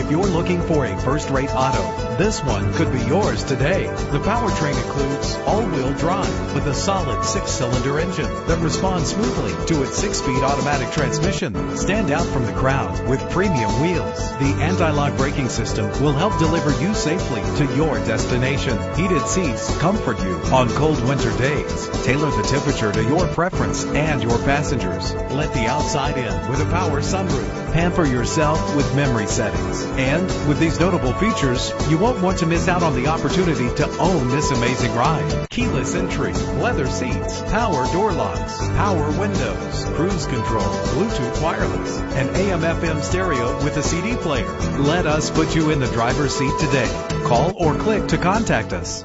If you're looking for a first-rate auto, this one could be yours today. The powertrain includes all-wheel drive with a solid 6-cylinder engine that responds smoothly to its 6-speed automatic transmission. Stand out from the crowd with premium wheels. The anti-lock braking system will help deliver you safely to your destination. Heated seats comfort you on cold winter days. Tailor the temperature to your preference and your passengers. Let the outside in with a power sunroof. Pamper yourself with memory settings. And with these notable features, you won't want to miss out on the opportunity to own this amazing ride. Keyless entry, leather seats, power door locks, power windows, cruise control, Bluetooth wireless, and AM/FM stereo with a CD player. Let us put you in the driver's seat today. Call or click to contact us.